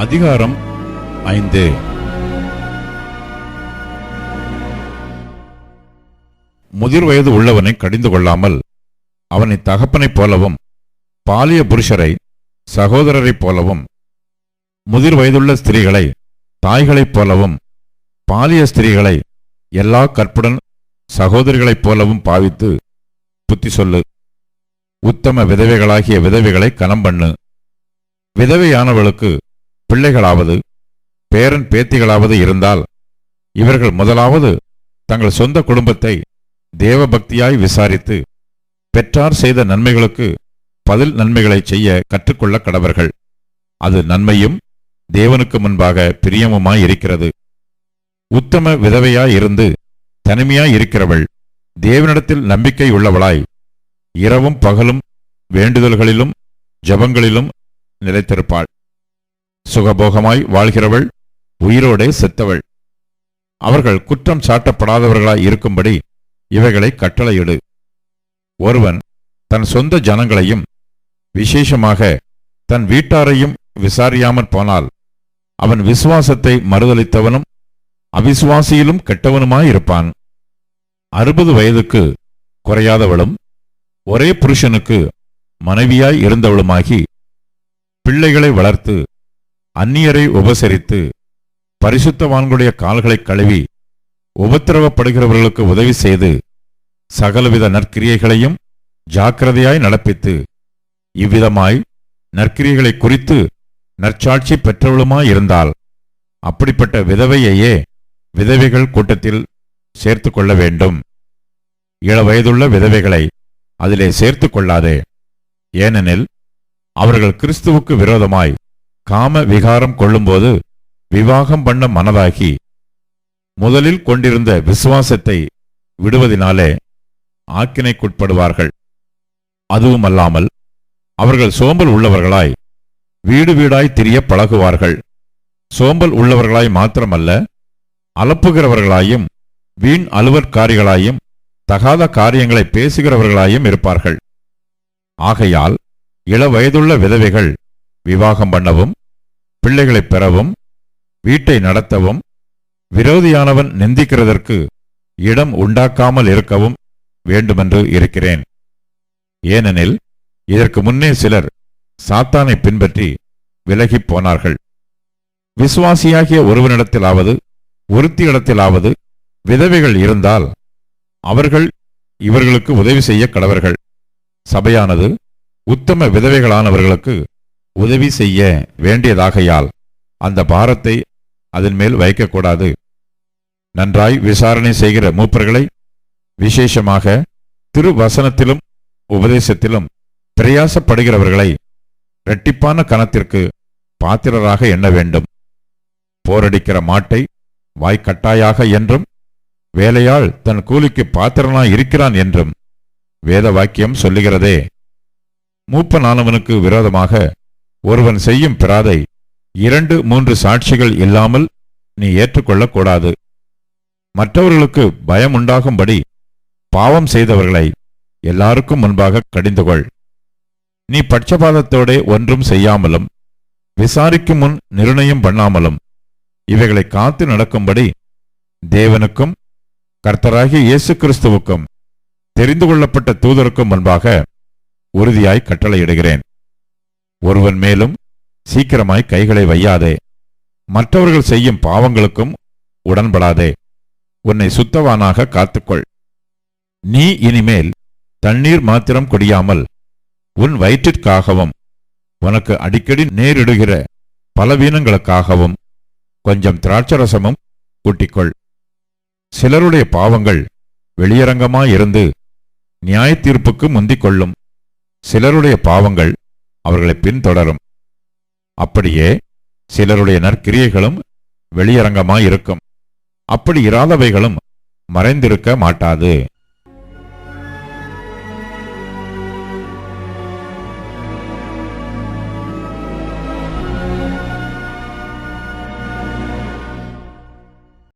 அதிகாரம் 5. முதிர் வயது உள்ளவனை கடிந்து கொள்ளாமல் அவனை தகப்பனைப் போலவும் பாலிய புருஷரை சகோதரரைப் போலவும் முதிர் வயதுள்ள ஸ்திரீகளை தாய்களைப் போலவும் பாலிய ஸ்திரீகளை எல்லா கற்புடன் சகோதரிகளைப் போலவும் பாவித்து புத்தி சொல்லு. உத்தம விதவைகளாகிய விதவைகளை கனம் பண்ணு. விதவையானவளுக்கு பிள்ளைகளாவது பேரன் பேத்திகளாவது இருந்தால் இவர்கள் முதலாவது தங்கள் சொந்த குடும்பத்தை தேவபக்தியாய் விசாரித்து பெற்றார் செய்த நன்மைகளுக்கு பதில் நன்மைகளை செய்ய கற்றுக்கொள்ள கடவர்கள். அது நன்மையும் தேவனுக்கு முன்பாக பிரியமுமாய் இருக்கிறது. உத்தம விதவையாய் இருந்து தனிமையாய் இருக்கிறவள் தேவனிடத்தில் நம்பிக்கை உள்ளவளாய் இரவும் பகலும் வேண்டுதல்களிலும் ஜபங்களிலும் நிலைத்திருப்பாள். சுகபோகமாய் வாழ்கிறவள் உயிரோடே செத்தவள். அவர்கள் குற்றம் சாட்டப்படாதவர்களாய் இருக்கும்படி இவைகளை கட்டளையிடு. ஒருவன் தன் சொந்த ஜனங்களையும் விசேஷமாக தன் வீட்டாரையும் விசாரியாமற் போனால் அவன் விசுவாசத்தை மறுதலித்தவனும் அவிசுவாசியிலும் கெட்டவனுமாயிருப்பான். 60 வயதுக்கு குறையாதவளும் ஒரே புருஷனுக்கு மனைவியாய் இருந்தவளுமாகி பிள்ளைகளை வளர்த்து அந்நியரை உபசரித்து பரிசுத்தவான்களுடைய கால்களை கழுவி உபத்திரவப்படுகிறவர்களுக்கு உதவி செய்து சகலவித நற்கிரியைகளையும் ஜாக்கிரதையாய் நடப்பித்து இவ்விதமாய் நற்கிரியைகளை குறித்து நற்சாட்சி பெற்றவளுமாயிருந்தால் அப்படிப்பட்ட விதவையையே விதவைகள் கூட்டத்தில் சேர்த்து கொள்ள வேண்டும். இளவயதுள்ள விதவைகளை அதிலே சேர்த்து கொள்ளாதே. ஏனெனில் அவர்கள் கிறிஸ்துவுக்கு விரோதமாய் காம விகாரம் கொள்ளும்போது விவாகம் பண்ண மனதாகி முதலில் கொண்டிருந்த விசுவாசத்தை விடுவதினாலே ஆக்கினைக்குட்படுவார்கள். அதுவுமல்லாமல் அவர்கள் சோம்பல் உள்ளவர்களாய் வீடு வீடாய் திரிய பழகுவார்கள். சோம்பல் உள்ளவர்களாய் மாத்திரமல்ல, அலப்புகிறவர்களாயும் வீண் அலுவற்காரிகளாயும் தகாத காரியங்களை பேசுகிறவர்களாயும் இருப்பார்கள். ஆகையால் இளவயதுள்ள விதவைகள் விவாகம் பண்ணவும் பிள்ளைகளைப் பெறவும் வீட்டை நடத்தவும் விரோதியானவன் நிந்திக்கிறதற்கு இடம் உண்டாக்காமல் இருக்கவும் வேண்டுமென்று இருக்கிறேன். ஏனெனில் இதற்கு முன்னே சிலர் சாத்தானை பின்பற்றி விலகிப் போனார்கள். விசுவாசியாகிய ஒருவனிடத்திலாவது ஒருத்தியிடத்திலாவது விதவைகள் இருந்தால் அவர்கள் இவர்களுக்கு உதவி செய்ய கடவர்கள். சபையானது உத்தம விதவைகளானவர்களுக்கு உதவி செய்ய வேண்டியதாகையால் அந்த பாரத்தை அதன் மேல் வைக்கக்கூடாது. நன்றாய் விசாரணை செய்கிற மூப்பர்களை விசேஷமாக திருவசனத்திலும் உபதேசத்திலும் பிரயாசப்படுகிறவர்களை இரட்டிப்பான கனத்திற்கு பாத்திரராக எண்ண வேண்டும். போரடிக்கிற மாட்டை வாய்க்கட்டாயாக என்றும் வேலையாள் தன் கூலிக்கு பாத்திரனாய் இருக்கிறான் என்றும் வேத வாக்கியம் சொல்லுகிறதே. மூப்பனானவனுக்கு விரோதமாக ஒருவன் செய்யும் பிராதை 2-3 சாட்சிகள் இல்லாமல் நீ ஏற்றுக்கொள்ளக்கூடாது. மற்றவர்களுக்கு பயமுண்டாகும்படி பாவம் செய்தவர்களை எல்லாருக்கும் முன்பாக கடிந்துகொள். நீ பட்சபாதத்தோடே ஒன்றும் செய்யாமலும் விசாரிக்கும் முன் நிர்ணயம் பண்ணாமலும் இவைகளை காத்து நடக்கும்படி தேவனுக்கும் கர்த்தராகிய இயேசு கிறிஸ்துவுக்கும் தெரிந்து கொள்ளப்பட்ட தூதருக்கும் முன்பாக உறுதியாய் கட்டளையிடுகிறேன். ஒருவன் மேலும் சீக்கிரமாய் கைகளை வையாதே. மற்றவர்கள் செய்யும் பாவங்களுக்கும் உடன்படாதே. உன்னை சுத்தவானாக காத்துக்கொள். நீ இனிமேல் தண்ணீர் மாத்திரம் குடியாமல் உன் வயிற்றிற்காகவும் உனக்கு அடிக்கடி நேரிடுகிற பலவீனங்களுக்காகவும் கொஞ்சம் திராட்சரசமும் கூட்டிக்கொள். சிலருடைய பாவங்கள் வெளியரங்கமாயிருந்து நியாய தீர்ப்புக்கு முந்திக் கொள்ளும். சிலருடைய பாவங்கள் அவர்களை பின்தொடரும். அப்படியே சிலருடைய நற்கிரியைகளும் வெளியரங்கமாயிருக்கும். அப்படி இராதவைகளும் மறைந்திருக்க மாட்டாது.